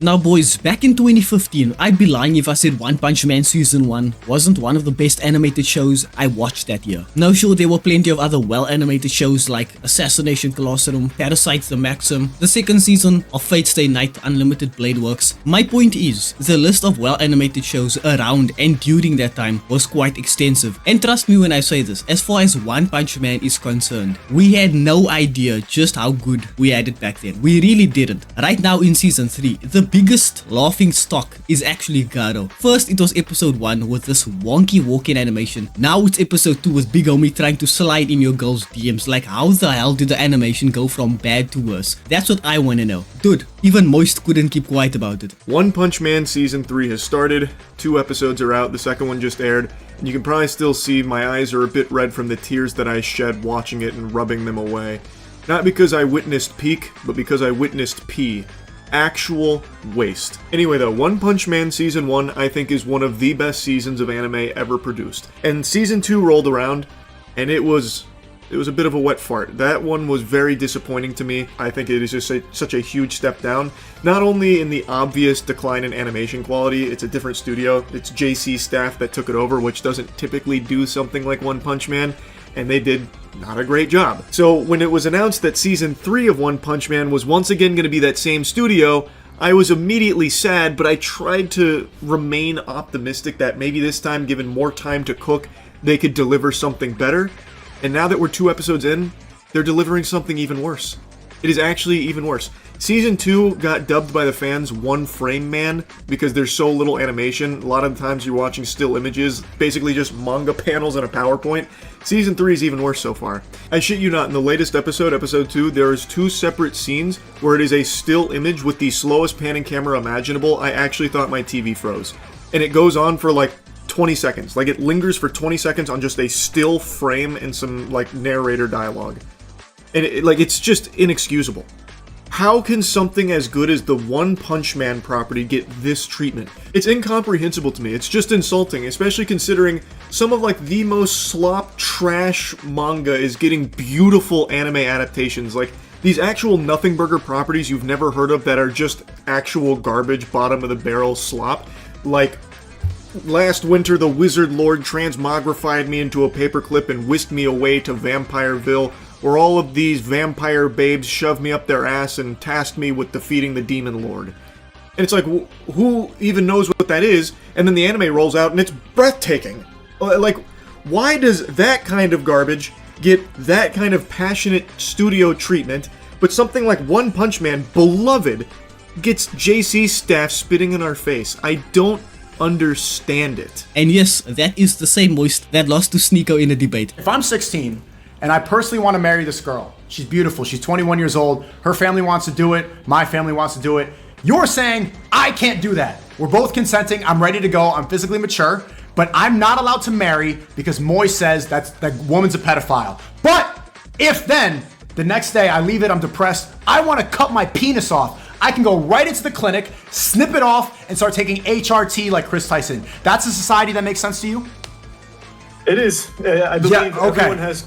Now boys, back in 2015, I'd be lying if I said One Punch Man Season 1 wasn't one of the best animated shows I watched that year. Now sure, there were plenty of other well-animated shows like Assassination Classroom, Parasite the Maxim, the second season of Fate Stay Night, Unlimited Blade Works. My point is, the list of well-animated shows around and during that time was quite extensive. And trust me when I say this, as far as One Punch Man is concerned, we had no idea just how good we had it back then. We really didn't. Right now in Season 3, the biggest laughing stock is actually Garou. First it was episode 1 with this wonky walk-in animation. Now it's episode 2 with Big Homie trying to slide in your girl's DMs. Like, how the hell did the animation go from bad to worse? That's what I wanna know. Dude, even Moist couldn't keep quiet about it. One Punch Man Season 3 has started, 2 episodes are out, the second one just aired, and you can probably still see my eyes are a bit red from the tears that I shed watching it and rubbing them away. Not because I witnessed peak, but because I witnessed pee. Actual waste. Anyway though, One Punch Man Season 1 I think is one of the best seasons of anime ever produced. And Season 2 rolled around, and it was a bit of a wet fart. That one was very disappointing to me. I think it is just such a huge step down. Not only in the obvious decline in animation quality, it's a different studio. It's JC staff that took it over, which doesn't typically do something like One Punch Man, and they did not a great job. So when it was announced that Season 3 of One Punch Man was once again going to be that same studio, I was immediately sad, but I tried to remain optimistic that maybe this time, given more time to cook, they could deliver something better. And now that we're 2 episodes in, they're delivering something even worse. It is actually even worse. Season 2 got dubbed by the fans One Frame Man because there's so little animation. A lot of the times you're watching still images, basically just manga panels and a PowerPoint. Season 3 is even worse so far. I shit you not, in the latest episode, episode 2, there is 2 separate scenes where it is a still image with the slowest panning camera imaginable. I actually thought my TV froze. And it goes on for like 20 seconds. Like, it lingers for 20 seconds on just a still frame and some like narrator dialogue. And it's just inexcusable. How can something as good as the One Punch Man property get this treatment? It's incomprehensible to me. It's just insulting, especially considering some of like the most slop trash manga is getting beautiful anime adaptations. Like these actual nothing burger properties you've never heard of that are just actual garbage, bottom of the barrel slop. Like last winter, the Wizard Lord transmogrified me into a paperclip and whisked me away to Vampireville, where all of these vampire babes shoved me up their ass and tasked me with defeating the Demon Lord. And it's like, who even knows what that is? And then the anime rolls out and it's breathtaking. Like, why does that kind of garbage get that kind of passionate studio treatment, but something like One Punch Man, beloved, gets JC staff spitting in our face? I don't understand it. And yes, that is the same Moist that lost to Sneeko in a debate. If I'm 16, and I personally want to marry this girl. She's beautiful. She's 21 years old. Her family wants to do it. My family wants to do it. You're saying I can't do that. We're both consenting. I'm ready to go. I'm physically mature. But I'm not allowed to marry because Moist says that woman's a pedophile. But if then, the next day I leave it, I'm depressed, I want to cut my penis off, I can go right into the clinic, snip it off, and start taking HRT like Chris Tyson. That's a society that makes sense to you? It is. I believe everyone has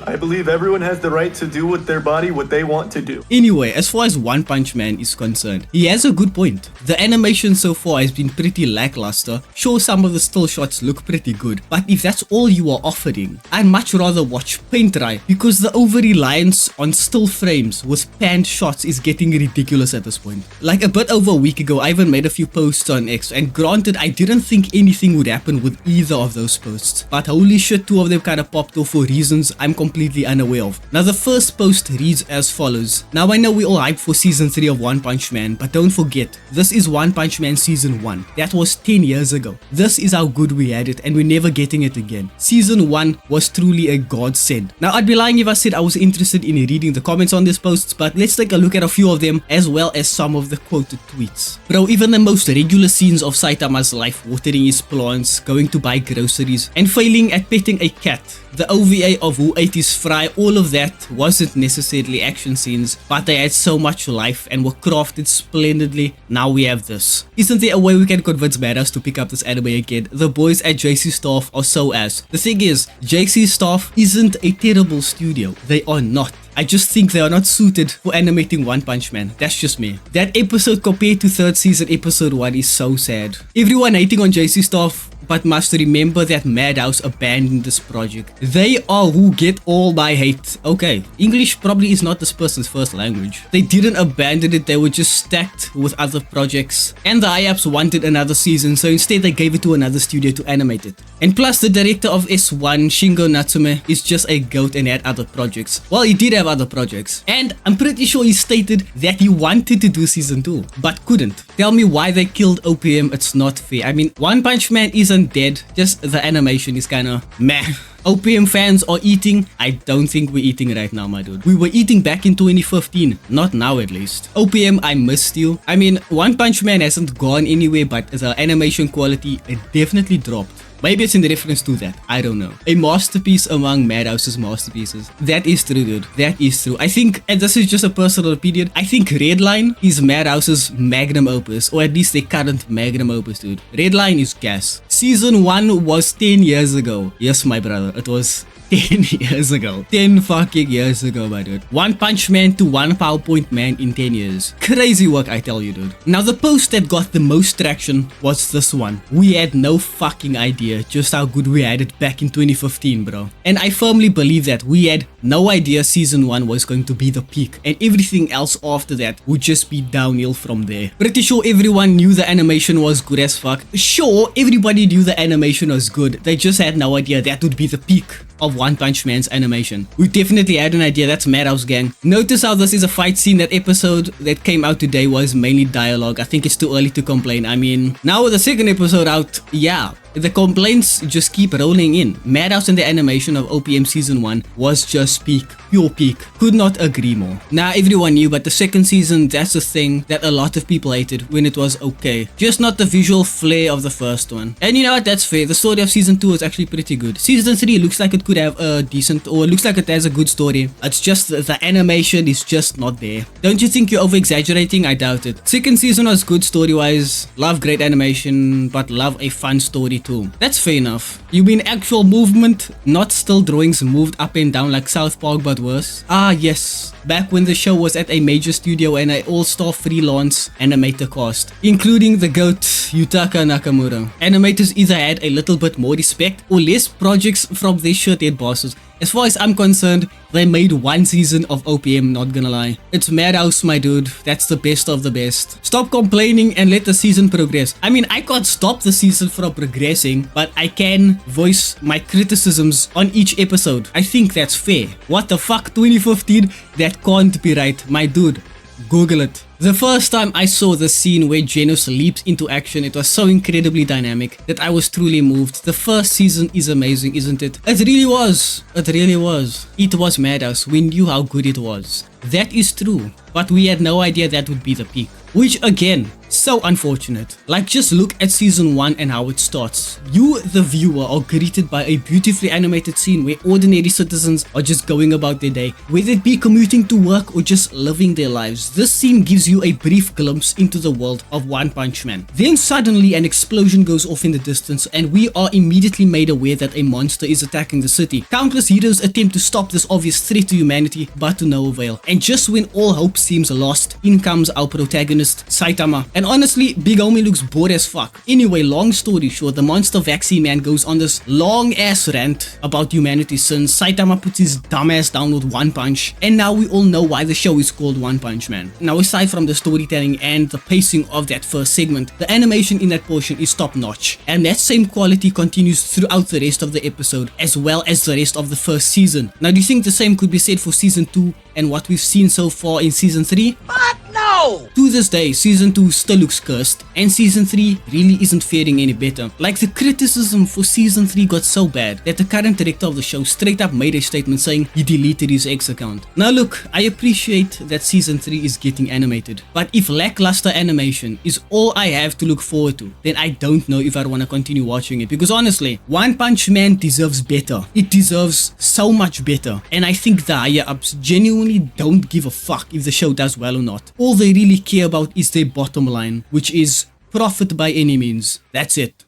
I believe everyone has the right to do with their body what they want to do. Anyway, as far as One Punch Man is concerned, he has a good point. The animation so far has been pretty lackluster. Sure, some of the still shots look pretty good, but if that's all you are offering, I'd much rather watch paint dry, because the over-reliance on still frames with panned shots is getting ridiculous at this point. Like a bit over a week ago, I even made a few posts on X, and granted, I didn't think anything would happen with either of those posts. But holy shit, 2 of them kinda popped off for reasons I'm completely unaware of. Now the first post reads as follows. Now I know we all hyped for Season 3 of One Punch Man, but don't forget, this is One Punch Man Season 1. That was 10 years ago. This is how good we had it, and we're never getting it again. Season 1 was truly a godsend. Now I'd be lying if I said I was interested in reading the comments on these posts, but let's take a look at a few of them as well as some of the quoted tweets. Bro, even the most regular scenes of Saitama's life, watering his plants, going to buy groceries, and failing at petting a cat, the OVA of Who Ate His Fry, all of that wasn't necessarily action scenes, but they had so much life and were crafted splendidly. Now we have this. Isn't there a way we can convince Madhouse to pick up this anime again? The boys at JC Staff are so ass. The thing is, JC Staff isn't a terrible studio. They are not. I just think they are not suited for animating One Punch Man. That's just me. That episode compared to third season episode 1 is so sad. Everyone hating on JC Staff, but must remember that Madhouse abandoned this project. They are who get all my hate. Okay, English probably is not this person's first language. They didn't abandon it, they were just stacked with other projects. And the IAPs wanted another season, so instead they gave it to another studio to animate it. And plus the director of S1, Shingo Natsume, is just a goat and had other projects. Well, he did have other projects. And I'm pretty sure he stated that he wanted to do season 2, but couldn't. Tell me why they killed OPM, it's not fair. I mean, One Punch Man isn't dead, just the animation is kinda meh. OPM fans are eating. I don't think we're eating right now, my dude. We were eating back in 2015, not now at least. OPM, I missed you. I mean, One Punch Man hasn't gone anywhere, but the animation quality, it definitely dropped. Maybe it's in reference to that. I don't know. A masterpiece among Madhouse's masterpieces. That is true, dude. That is true. I think, and this is just a personal opinion, I think Redline is Madhouse's magnum opus, or at least their current magnum opus, dude. Redline is gas. Season 1 was 10 years ago. Yes, my brother. It was 10 years ago. 10 fucking years ago, my dude. One Punch Man to One PowerPoint Man in 10 years. Crazy work, I tell you, dude. Now, the post that got the most traction was this one. We had no fucking idea just how good we had it back in 2015, bro. And I firmly believe that we had no idea season 1 was going to be the peak, and everything else after that would just be downhill from there. Pretty sure everyone knew the animation was good as fuck. Sure, everybody knew the animation was good. They just had no idea that would be the peak of One Punch Man's animation. We definitely had an idea. That's Madhouse gang. Notice how this is a fight scene. That episode that came out today was mainly dialogue. I think it's too early to complain. I mean, now with the second episode out, yeah, the complaints just keep rolling in. Madhouse and the animation of OPM season 1 was just peak. Pure peak. Could not agree more. Now everyone knew, but the second season, that's the thing that a lot of people hated when it was okay. Just not the visual flair of the first one. And you know what, that's fair. The story of season 2 is actually pretty good. Season 3 looks like it could have a decent, or looks like it has a good story. It's just the animation is just not there. Don't you think you're over exaggerating? I doubt it. Second season was good story wise. Love great animation, but love a fun story too. That's fair enough. You mean actual movement, not still drawings moved up and down like South Park but worse? Ah yes, back when the show was at a major studio and an all-star freelance animator cast, including the GOAT Yutaka Nakamura. Animators either had a little bit more respect or less projects from their shithead bosses. As far as I'm concerned, they made one season of OPM, not gonna lie. It's Madhouse, my dude. That's the best of the best. Stop complaining and let the season progress. I mean, I can't stop the season from progressing, but I can voice my criticisms on each episode. I think that's fair. What the fuck, 2015? That can't be right, my dude. Google it. The first time I saw the scene where Genos leaps into action, it was so incredibly dynamic that I was truly moved. The first season is amazing, isn't it? It really was. It really was. It was Madhouse. We knew how good it was. That is true. But we had no idea that would be the peak. Which again, so unfortunate. Like, just look at season 1 and how it starts. You, the viewer, are greeted by a beautifully animated scene where ordinary citizens are just going about their day, whether it be commuting to work or just living their lives. This scene gives you a brief glimpse into the world of One Punch Man. Then suddenly an explosion goes off in the distance and we are immediately made aware that a monster is attacking the city. Countless heroes attempt to stop this obvious threat to humanity, but to no avail. And just when all hope seems lost, in comes our protagonist, Saitama. And honestly, Big Homie looks bored as fuck. Anyway, long story short, the monster vaccine man goes on this long ass rant about humanity's sins. Saitama puts his dumb ass down with one punch, and now we all know why the show is called One Punch Man. Now, aside from the storytelling and the pacing of that first segment, the animation in that portion is top notch, and that same quality continues throughout the rest of the episode as well as the rest of the first season. Now, do you think the same could be said for season 2 and what we've seen so far in season 3? But no! To this day, season 2 still looks cursed, and season 3 really isn't faring any better. Like, the criticism for season 3 got so bad that the current director of the show straight up made a statement saying he deleted his X account. Now look, I appreciate that season 3 is getting animated, but if lackluster animation is all I have to look forward to, then I don't know if I want to continue watching it, because honestly, One Punch Man deserves better. It deserves so much better, and I think the higher ups genuinely don't give a fuck if the show does well or not. All they really care about is their bottom line, which is profit by any means. That's it.